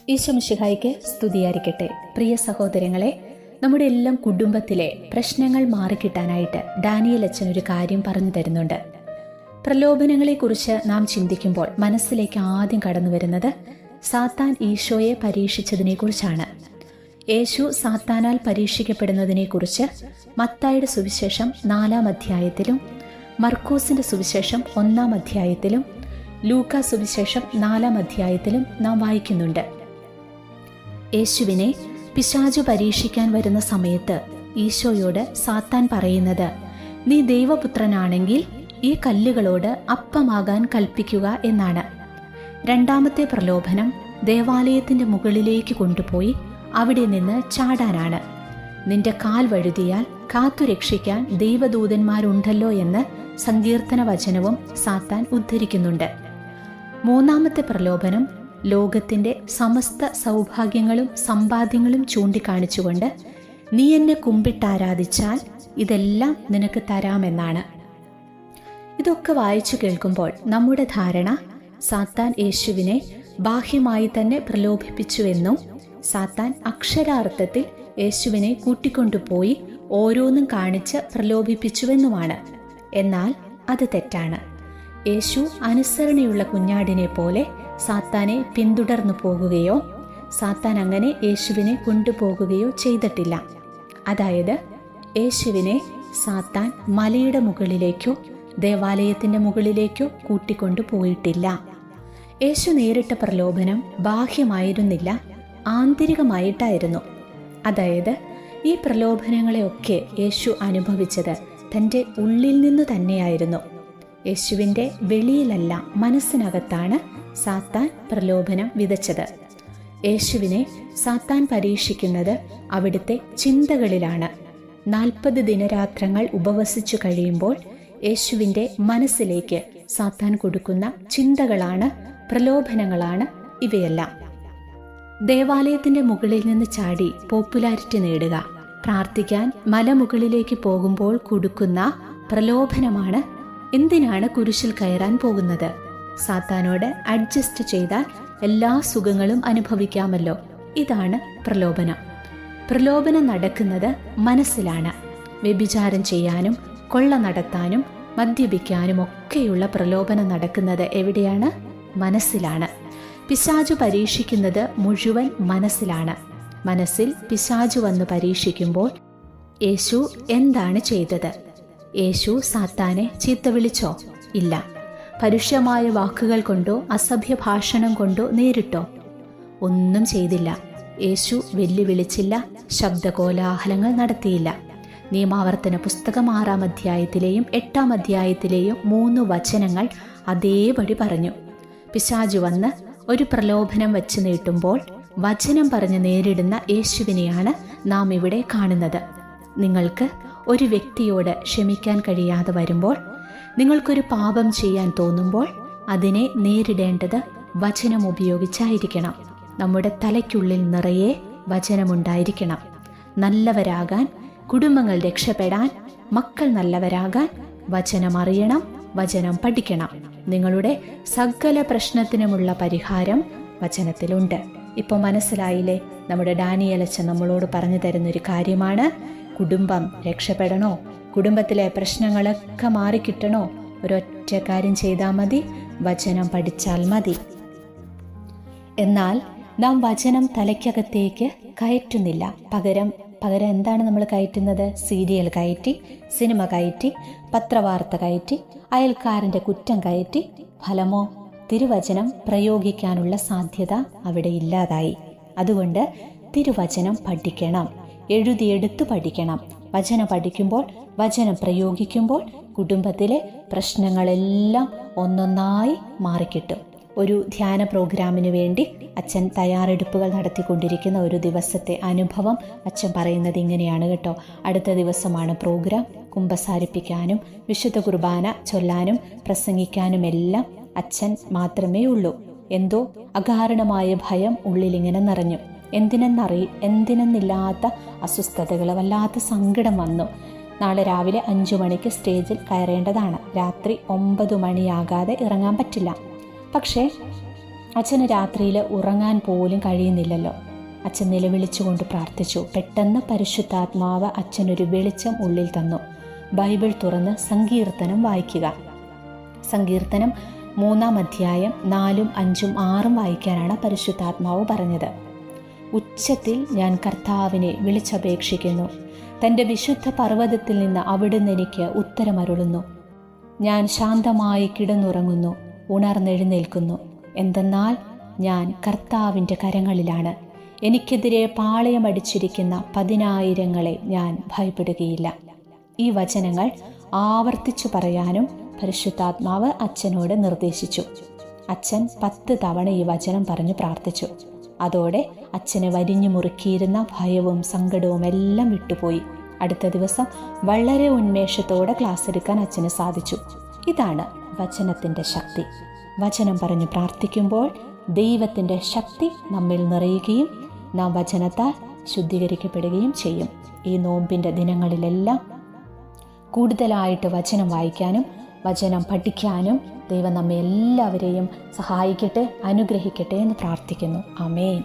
ഈശോ മിശിഹായ്ക്ക് സ്തുതിയായിരിക്കട്ടെ. പ്രിയ സഹോദരങ്ങളെ, നമ്മുടെ എല്ലാം കുടുംബത്തിലെ പ്രശ്നങ്ങൾ മാറിക്കിട്ടാനായിട്ട് ഡാനിയേൽ അച്ഛൻ ഒരു കാര്യം പറഞ്ഞു തരുന്നുണ്ട്. പ്രലോഭനങ്ങളെക്കുറിച്ച് നാം ചിന്തിക്കുമ്പോൾ മനസ്സിലേക്ക് ആദ്യം കടന്നു വരുന്നത് സാത്താൻ ഈശോയെ പരീക്ഷിച്ചതിനെ കുറിച്ചാണ്. യേശു സാത്താനാൽ പരീക്ഷിക്കപ്പെടുന്നതിനെക്കുറിച്ച് മത്തായിയുടെ സുവിശേഷം 4-ാം അധ്യായത്തിലും മർക്കോസിന്റെ സുവിശേഷം 1-ാം അധ്യായത്തിലും ലൂക്കാ സുവിശേഷം 4-ാം അധ്യായത്തിലും നാം വായിക്കുന്നുണ്ട്. യേശുവിനെ പിശാചു പരീക്ഷിക്കാൻ വരുന്ന സമയത്ത് ഈശോയോട് സാത്താൻ പറയുന്നത്, നീ ദൈവപുത്രനാണെങ്കിൽ ഈ കല്ലുകളോട് അപ്പമാകാൻ കൽപ്പിക്കുക എന്നാണ്. രണ്ടാമത്തെ പ്രലോഭനം ദേവാലയത്തിന്റെ മുകളിലേക്ക് കൊണ്ടുപോയി അവിടെ നിന്ന് ചാടാനാണ്. നിന്റെ കാൽ വഴുതിയാൽ കാത്തുരക്ഷിക്കാൻ ദൈവദൂതന്മാരുണ്ടല്ലോ എന്ന് സങ്കീർത്തന വചനവും സാത്താൻ ഉദ്ധരിക്കുന്നുണ്ട്. മൂന്നാമത്തെ പ്രലോഭനം ലോകത്തിന്റെ സമസ്ത സൗഭാഗ്യങ്ങളും സമ്പാദ്യങ്ങളും ചൂണ്ടിക്കാണിച്ചുകൊണ്ട് നീ എന്നെ കുമ്പിട്ടാരാധിച്ചാൽ ഇതെല്ലാം നിനക്ക് തരാമെന്നാണ്. ഇതൊക്കെ വായിച്ചു കേൾക്കുമ്പോൾ നമ്മുടെ ധാരണ സാത്താൻ യേശുവിനെ ബാഹ്യമായി തന്നെ പ്രലോഭിപ്പിച്ചുവെന്നും സാത്താൻ അക്ഷരാർത്ഥത്തിൽ യേശുവിനെ കൂട്ടിക്കൊണ്ടുപോയി ഓരോന്നും കാണിച്ച് പ്രലോഭിപ്പിച്ചുവെന്നുമാണ്. എന്നാൽ അത് തെറ്റാണ്. യേശു അനുസരണയുള്ള കുഞ്ഞാടിനെ പോലെ സാത്താനെ പിന്തുടർന്നു പോകുകയോ സാത്താൻ അങ്ങനെ യേശുവിനെ കൊണ്ടുപോകുകയോ ചെയ്തിട്ടില്ല. അതായത് യേശുവിനെ സാത്താൻ മലയുടെ മുകളിലേക്കോ ദേവാലയത്തിന്റെ മുകളിലേക്കോ കൂട്ടിക്കൊണ്ടു പോയിട്ടില്ല. യേശു നേരിട്ട പ്രലോഭനം ബാഹ്യമായിരുന്നില്ല, ആന്തരികമായിട്ടായിരുന്നു. അതായത് ഈ പ്രലോഭനങ്ങളെയൊക്കെ യേശു അനുഭവിച്ചത് തൻ്റെ ഉള്ളിൽ നിന്ന് തന്നെയായിരുന്നു. യേശുവിൻ്റെ വെളിയിലല്ല, മനസ്സിനകത്താണ് സാത്താൻ പ്രലോഭനം വിതച്ചത്. യേശുവിനെ സാത്താൻ പരീക്ഷിക്കുന്നത് അവിടുത്തെ ചിന്തകളിലാണ്. 40 ദിനരാത്രങ്ങൾ ഉപവസിച്ചു കഴിയുമ്പോൾ യേശുവിൻ്റെ മനസ്സിലേക്ക് സാത്താൻ കൊടുക്കുന്ന ചിന്തകളാണ്, പ്രലോഭനങ്ങളാണ് ഇവയെല്ലാം. ദേവാലയത്തിന്റെ മുകളിൽ നിന്ന് ചാടി പോപ്പുലാരിറ്റി നേടുക, പ്രാർത്ഥിക്കാൻ മലമുകളിലേക്ക് പോകുമ്പോൾ കൊടുക്കുന്ന പ്രലോഭനമാണ് എന്തിനാണ് കുരിശിൽ കയറാൻ പോകുന്നത്? സാത്താനോട് അഡ്ജസ്റ്റ് ചെയ്താൽ എല്ലാ സുഖങ്ങളും അനുഭവിക്കാമല്ലോ. ഇതാണ് പ്രലോഭനം. പ്രലോഭനം നടക്കുന്നത് മനസ്സിലാണ്. വ്യഭിചാരം ചെയ്യാനും കൊള്ള നടത്താനും മദ്യപിക്കാനും ഒക്കെയുള്ള പ്രലോഭനം നടക്കുന്നത് എവിടെയാണ്? മനസ്സിലാണ്. പിശാചു പരീക്ഷിക്കുന്നത് മുഴുവൻ മനസ്സിലാണ്. മനസ്സിൽ പിശാചു വന്ന് പരീക്ഷിക്കുമ്പോൾ യേശു എന്താണ് ചെയ്തത്? യേശു സാത്താനെ ചീത്ത വിളിച്ചോ? ഇല്ല. പരുഷമായ വാക്കുകൾ കൊണ്ടോ അസഭ്യ ഭാഷണം കൊണ്ടോ നേരിട്ടോ? ഒന്നും ചെയ്തില്ല. യേശു വെല്ലുവിളിച്ചില്ല, ശബ്ദകോലാഹലങ്ങൾ നടത്തിയില്ല. നിയമാവർത്തന പുസ്തകം 6-ാം അധ്യായത്തിലെയും 8-ാം അധ്യായത്തിലെയും 3 വചനങ്ങൾ അതേപടി പറഞ്ഞു. പിശാചു വന്ന് ഒരു പ്രലോഭനം വെച്ച് നീട്ടുമ്പോൾ വചനം പറഞ്ഞ് നേരിടുന്ന യേശുവിനെയാണ് നാം ഇവിടെ കാണുന്നത്. നിങ്ങൾക്ക് ഒരു വ്യക്തിയോട് ക്ഷമിക്കാൻ കഴിയാതെ വരുമ്പോൾ, നിങ്ങൾക്കൊരു പാപം ചെയ്യാൻ തോന്നുമ്പോൾ അതിനെ നേരിടേണ്ടത് വചനം ഉപയോഗിച്ചായിരിക്കണം. നമ്മുടെ തലയ്ക്കുള്ളിൽ നിറയെ വചനമുണ്ടായിരിക്കണം. നല്ലവരാകാൻ, കുടുംബങ്ങൾ രക്ഷപ്പെടാൻ, മക്കൾ നല്ലവരാകാൻ വചനം അറിയണം, വചനം പഠിക്കണം. നിങ്ങളുടെ സകല പ്രശ്നത്തിനുമുള്ള പരിഹാരം വചനത്തിലുണ്ട്. ഇപ്പോൾ മനസ്സിലായില്ലേ? നമ്മുടെ ഡാനിയേൽ അച്ഛൻ നമ്മളോട് പറഞ്ഞു തരുന്നൊരു കാര്യമാണ്. കുടുംബം രക്ഷപ്പെടണോ, കുടുംബത്തിലെ പ്രശ്നങ്ങളൊക്കെ മാറിക്കിട്ടണോ? ഒരൊറ്റ കാര്യം ചെയ്താൽ മതി, വചനം പഠിച്ചാൽ മതി. എന്നാൽ നാം വചനം തലയ്ക്കകത്തേക്ക് കയറ്റുന്നില്ല. പകരം എന്താണ് നമ്മൾ കയറ്റുന്നത്? സീരിയൽ കയറ്റി, സിനിമ കയറ്റി, പത്രവാർത്ത കയറ്റി, അയൽക്കാരൻ്റെ കുറ്റം കയറ്റി. ഫലമോ? തിരുവചനം പ്രയോഗിക്കാനുള്ള സാധ്യത അവിടെ ഇല്ലാതായി. അതുകൊണ്ട് തിരുവചനം പഠിക്കണം, എഴുതിയെടുത്ത് പഠിക്കണം. വചനം പഠിക്കുമ്പോൾ, വചനം പ്രയോഗിക്കുമ്പോൾ കുടുംബത്തിലെ പ്രശ്നങ്ങളെല്ലാം ഒന്നൊന്നായി മാറിക്കിട്ടും. ഒരു ധ്യാന പ്രോഗ്രാമിന് വേണ്ടി അച്ഛൻ തയ്യാറെടുപ്പുകൾ നടത്തിക്കൊണ്ടിരിക്കുന്ന ഒരു ദിവസത്തെ അനുഭവം അച്ഛൻ പറയുന്നത് ഇങ്ങനെയാണ് കേട്ടോ. അടുത്ത ദിവസമാണ് പ്രോഗ്രാം. കുമ്പസാരിപ്പിക്കാനും വിശുദ്ധ കുർബാന ചൊല്ലാനും പ്രസംഗിക്കാനുമെല്ലാം അച്ഛൻ മാത്രമേ ഉള്ളൂ. എന്തോ അകാരണമായ ഭയം ഉള്ളിലിങ്ങനെ നിറഞ്ഞു. എന്തിനെന്നില്ലാത്ത അസ്വസ്ഥതകൾ, വല്ലാത്ത സങ്കടം വന്നു. നാളെ രാവിലെ 5 മണിക്ക് സ്റ്റേജിൽ കയറേണ്ടതാണ്. രാത്രി 9 മണിയാകാതെ ഇറങ്ങാൻ പറ്റില്ല. പക്ഷേ അച്ഛന് രാത്രിയിൽ ഉറങ്ങാൻ പോലും കഴിയുന്നില്ലല്ലോ. അച്ഛൻ നിലവിളിച്ചുകൊണ്ട് പ്രാർത്ഥിച്ചു. പെട്ടെന്ന് പരിശുദ്ധാത്മാവ് അച്ഛനൊരു വെളിച്ചം ഉള്ളിൽ തന്നു. ബൈബിൾ തുറന്ന് സങ്കീർത്തനം വായിക്കുക. സങ്കീർത്തനം 3-ാം അധ്യായം 4, 5, 6 വായിക്കാനാണ് പരിശുദ്ധാത്മാവ് പറഞ്ഞത്. ഉച്ചത്തിൽ ഞാൻ കർത്താവിനെ വിളിച്ചപേക്ഷിക്കുന്നു. തൻ്റെ വിശുദ്ധ പർവ്വതത്തിൽ നിന്ന് അവിടുന്ന് എനിക്ക് ഉത്തരമരുളുന്നു. ഞാൻ ശാന്തമായി കിടന്നുറങ്ങുന്നു, ഉണർന്നെഴുന്നേൽക്കുന്നു. എന്തെന്നാൽ ഞാൻ കർത്താവിൻ്റെ കരങ്ങളിലാണ്. എനിക്കെതിരെ പാളയമടിച്ചിരിക്കുന്ന 10,000 ഞാൻ ഭയപ്പെടുകയില്ല. ഈ വചനങ്ങൾ ആവർത്തിച്ചു പറയാനും പരിശുദ്ധാത്മാവ് അച്ഛനോട് നിർദ്ദേശിച്ചു. അച്ഛൻ 10 തവണ ഈ വചനം പറഞ്ഞു പ്രാർത്ഥിച്ചു. അതോടെ അച്ഛനെ വരിഞ്ഞു മുറുക്കിയിരുന്ന ഭയവും സങ്കടവും എല്ലാം വിട്ടുപോയി. അടുത്ത ദിവസം വളരെ ഉന്മേഷത്തോടെ ക്ലാസ് എടുക്കാൻ അച്ഛന് സാധിച്ചു. ഇതാണ് വചനത്തിൻ്റെ ശക്തി. വചനം പറഞ്ഞു പ്രാർത്ഥിക്കുമ്പോൾ ദൈവത്തിൻ്റെ ശക്തി നമ്മിൽ നിറയുകയും നാം വചനത്താൽ ശുദ്ധീകരിക്കപ്പെടുകയും ചെയ്യും. ഈ നോമ്പിൻ്റെ ദിനങ്ങളിലെല്ലാം കൂടുതലായിട്ട് വചനം വായിക്കാനും വചനം പഠിക്കാനും ദൈവം നമ്മെ എല്ലാവരെയും സഹായിക്കട്ടെ, അനുഗ്രഹിക്കട്ടെ എന്ന് പ്രാർത്ഥിക്കുന്നു. ആമേൻ.